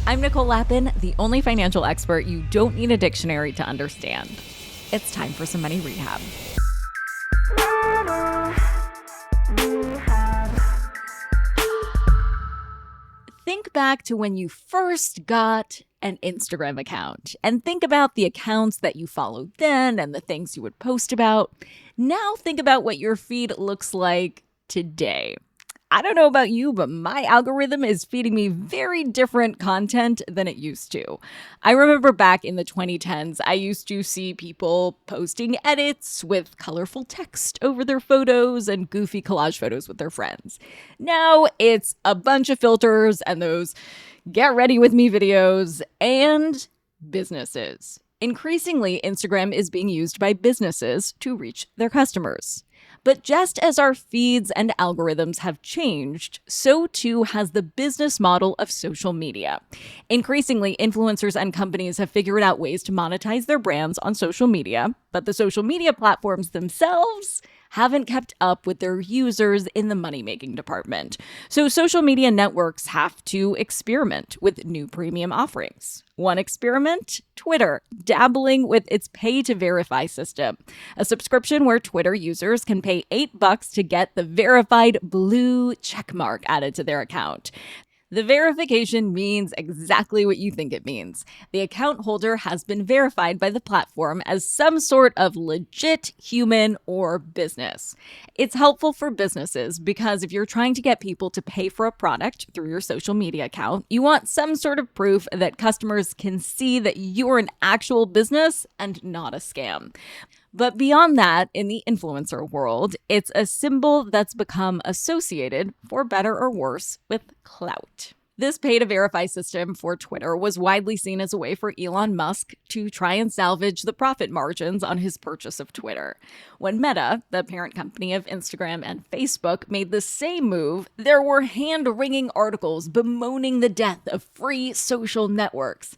I'm Nicole Lappin, the only financial expert you don't need a dictionary to understand. It's time for some money rehab. Think back to when you first got an Instagram account and think about the accounts that you followed then and the things you would post about. Now think about what your feed looks like today. I don't know about you, but my algorithm is feeding me very different content than it used to. I remember back in the 2010s, I used to see people posting edits with colorful text over their photos and goofy collage photos with their friends. Now it's a bunch of filters and those get ready with me videos and businesses. Increasingly, Instagram is being used by businesses to reach their customers. But just as our feeds and algorithms have changed, so too has the business model of social media. Increasingly, influencers and companies have figured out ways to monetize their brands on social media, but the social media platforms themselves haven't kept up with their users in the money-making department. So social media networks have to experiment with new premium offerings. One experiment, Twitter, dabbling with its pay-to-verify system, a subscription where Twitter users can pay $8 to get the verified blue checkmark added to their account. The verification means exactly what you think it means. The account holder has been verified by the platform as some sort of legit human or business. It's helpful for businesses because if you're trying to get people to pay for a product through your social media account, you want some sort of proof that customers can see that you're an actual business and not a scam. But beyond that, in the influencer world, it's a symbol that's become associated, for better or worse, with clout. This pay-to-verify system for Twitter was widely seen as a way for Elon Musk to try and salvage the profit margins on his purchase of Twitter. When Meta, the parent company of Instagram and Facebook, made the same move, there were hand-wringing articles bemoaning the death of free social networks.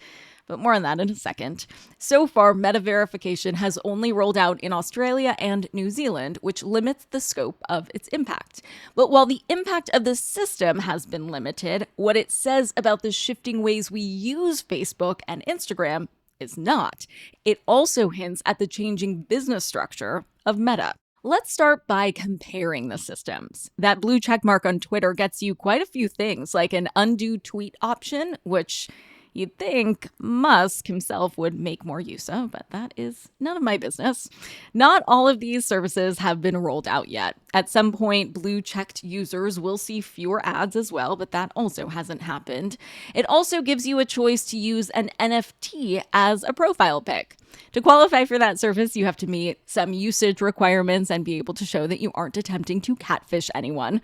But more on that in a second. So far, Meta verification has only rolled out in Australia and New Zealand, which limits the scope of its impact. But while the impact of the system has been limited, what it says about the shifting ways we use Facebook and Instagram is not. It also hints at the changing business structure of Meta. Let's start by comparing the systems. That blue checkmark on Twitter gets you quite a few things, like an undo tweet option, which you'd think Musk himself would make more use of, but that is none of my business. Not all of these services have been rolled out yet. At some point, blue-checked users will see fewer ads as well, but that also hasn't happened. It also gives you a choice to use an NFT as a profile pic. To qualify for that service, you have to meet some usage requirements and be able to show that you aren't attempting to catfish anyone.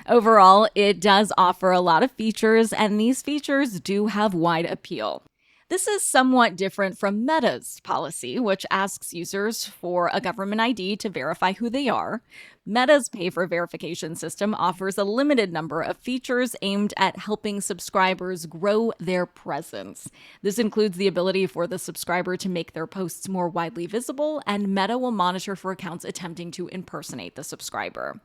Overall, it does offer a lot of features, and these features do have wide appeal. This is somewhat different from Meta's policy, which asks users for a government ID to verify who they are. Meta's pay-for-verification system offers a limited number of features aimed at helping subscribers grow their presence. This includes the ability for the subscriber to make their posts more widely visible, and Meta will monitor for accounts attempting to impersonate the subscriber.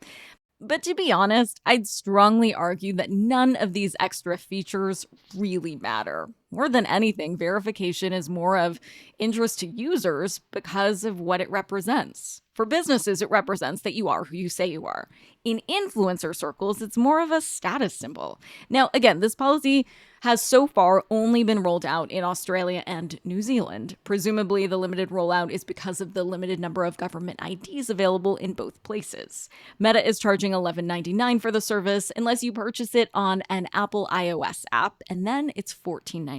But to be honest, I'd strongly argue that none of these extra features really matter. More than anything, verification is more of interest to users because of what it represents. For businesses, it represents that you are who you say you are. In influencer circles, it's more of a status symbol. Now, again, this policy has so far only been rolled out in Australia and New Zealand. Presumably, the limited rollout is because of the limited number of government IDs available in both places. Meta is charging $11.99 for the service unless you purchase it on an Apple iOS app, and then it's $14.99.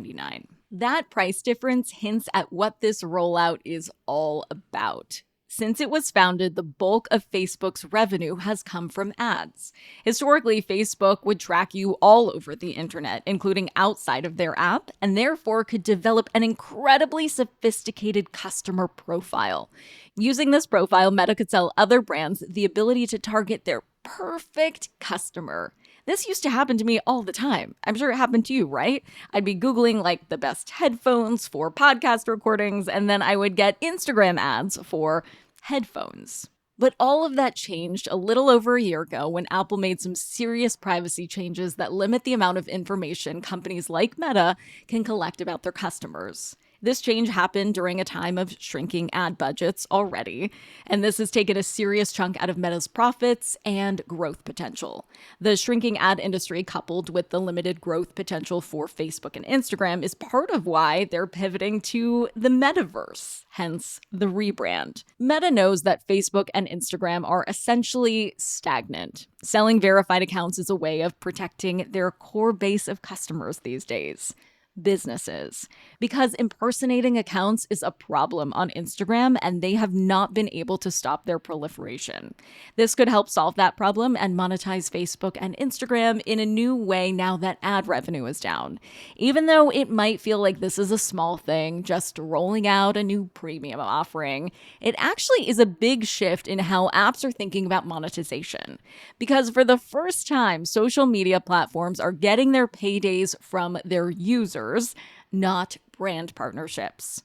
That price difference hints at what this rollout is all about. Since it was founded, the bulk of Facebook's revenue has come from ads. Historically, Facebook would track you all over the internet, including outside of their app, and therefore could develop an incredibly sophisticated customer profile. Using this profile, Meta could sell other brands the ability to target their perfect customer. This used to happen to me all the time. I'm sure it happened to you, right? I'd be Googling like the best headphones for podcast recordings, and then I would get Instagram ads for headphones. But all of that changed a little over a year ago when Apple made some serious privacy changes that limit the amount of information companies like Meta can collect about their customers. This change happened during a time of shrinking ad budgets already, and this has taken a serious chunk out of Meta's profits and growth potential. The shrinking ad industry, coupled with the limited growth potential for Facebook and Instagram, is part of why they're pivoting to the metaverse, hence the rebrand. Meta knows that Facebook and Instagram are essentially stagnant. Selling verified accounts is a way of protecting their core base of customers these days. Businesses, because impersonating accounts is a problem on Instagram and they have not been able to stop their proliferation. This could help solve that problem and monetize Facebook and Instagram in a new way now that ad revenue is down. Even though it might feel like this is a small thing, just rolling out a new premium offering, it actually is a big shift in how apps are thinking about monetization. Because for the first time, social media platforms are getting their paydays from their users, not brand partnerships.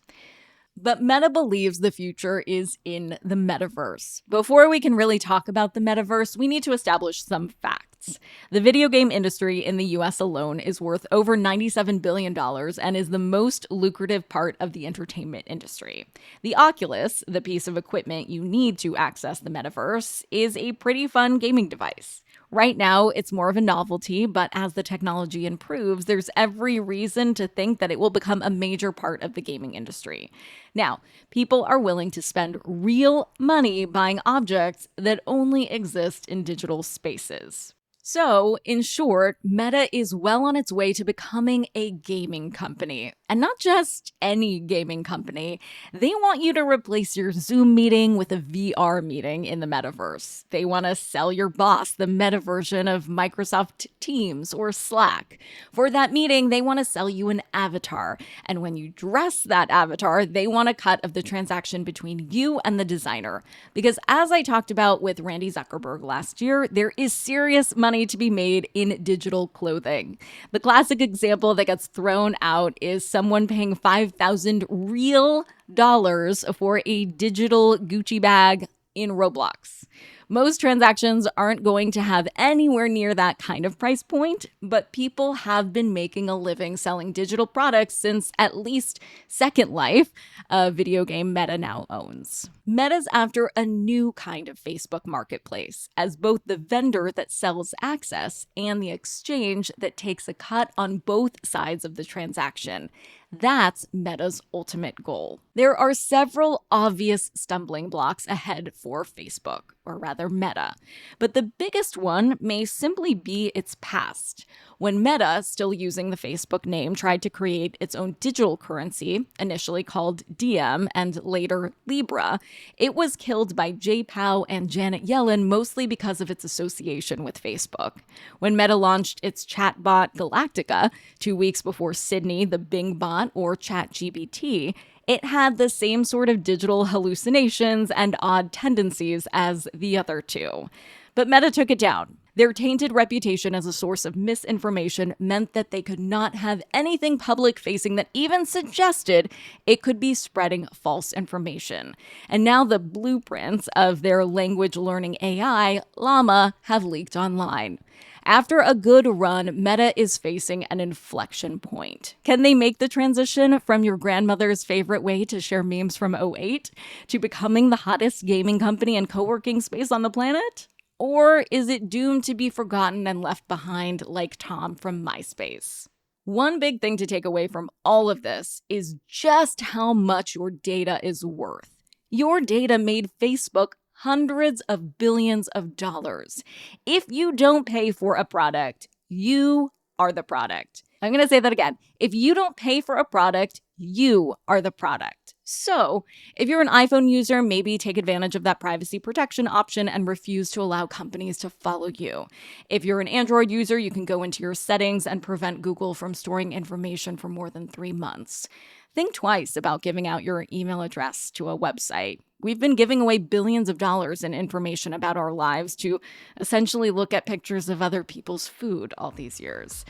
But Meta believes the future is in the metaverse. Before we can really talk about the metaverse, we need to establish some facts. The video game industry in the US alone is worth over $97 billion and is the most lucrative part of the entertainment industry. The Oculus, the piece of equipment you need to access the metaverse, is a pretty fun gaming device. Right now, it's more of a novelty, but as the technology improves, there's every reason to think that it will become a major part of the gaming industry. Now, people are willing to spend real money buying objects that only exist in digital spaces. So, in short, Meta is well on its way to becoming a gaming company. And not just any gaming company. They want you to replace your Zoom meeting with a VR meeting in the metaverse. They want to sell your boss the meta version of Microsoft Teams or Slack. For that meeting, they want to sell you an avatar. And when you dress that avatar, they want a cut of the transaction between you and the designer. Because as I talked about with Randy Zuckerberg last year, there is serious money to be made in digital clothing. The classic example that gets thrown out is someone paying $5,000 real dollars for a digital Gucci bag in Roblox. Most transactions aren't going to have anywhere near that kind of price point, but people have been making a living selling digital products since at least Second Life, a video game Meta now owns. Meta's after a new kind of Facebook marketplace, as both the vendor that sells access and the exchange that takes a cut on both sides of the transaction. That's Meta's ultimate goal. There are several obvious stumbling blocks ahead for Facebook, or rather Meta. But the biggest one may simply be its past. When Meta, still using the Facebook name, tried to create its own digital currency, initially called Diem and later Libra, it was killed by Jay Powell and Janet Yellen mostly because of its association with Facebook. When Meta launched its chatbot Galactica 2 weeks before Sydney, the Bing bot, or ChatGPT, it had the same sort of digital hallucinations and odd tendencies as the other two. But Meta took it down. Their tainted reputation as a source of misinformation meant that they could not have anything public-facing that even suggested it could be spreading false information. And now the blueprints of their language learning AI, Llama, have leaked online. After a good run, Meta is facing an inflection point. Can they make the transition from your grandmother's favorite way to share memes from '08 to becoming the hottest gaming company and co-working space on the planet? Or is it doomed to be forgotten and left behind like Tom from MySpace? One big thing to take away from all of this is just how much your data is worth. Your data made Facebook hundreds of billions of dollars. If you don't pay for a product, you are the product. I'm going to say that again. If you don't pay for a product, you are the product. So, if you're an iPhone user, maybe take advantage of that privacy protection option and refuse to allow companies to follow you. If you're an Android user, you can go into your settings and prevent Google from storing information for more than 3 months. Think twice about giving out your email address to a website. We've been giving away billions of dollars in information about our lives to essentially look at pictures of other people's food all these years.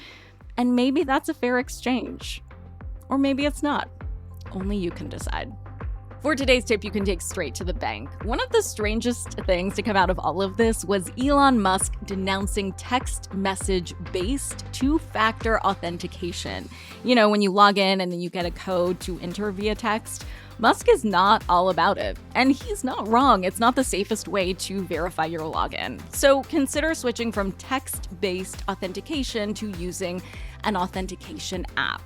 And maybe that's a fair exchange. Or maybe it's not. Only you can decide. For today's tip you can take straight to the bank. One of the strangest things to come out of all of this was Elon Musk denouncing text message-based two-factor authentication. You know, when you log in and then you get a code to enter via text. Musk is not all about it, and he's not wrong. It's not the safest way to verify your login. So consider switching from text-based authentication to using an authentication app.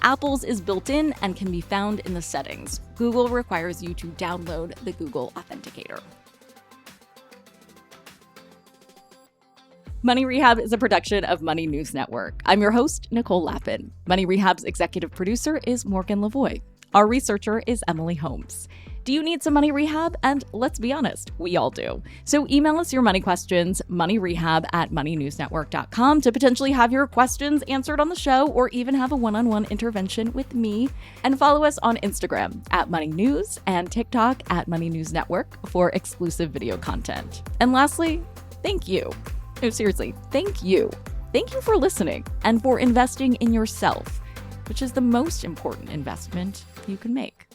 Apple's is built in and can be found in the settings. Google requires you to download the Google Authenticator. Money Rehab is a production of Money News Network. I'm your host, Nicole Lappin. Money Rehab's executive producer is Morgan Lavoie. Our researcher is Emily Holmes. Do you need some money rehab? And let's be honest, we all do. So email us your money questions, moneyrehab@moneynewsnetwork.com, to potentially have your questions answered on the show or even have a one-on-one intervention with me. And follow us on Instagram @moneynews and TikTok @moneynewsnetwork for exclusive video content. And lastly, thank you. No, seriously, thank you. Thank you for listening and for investing in yourself, which is the most important investment you can make.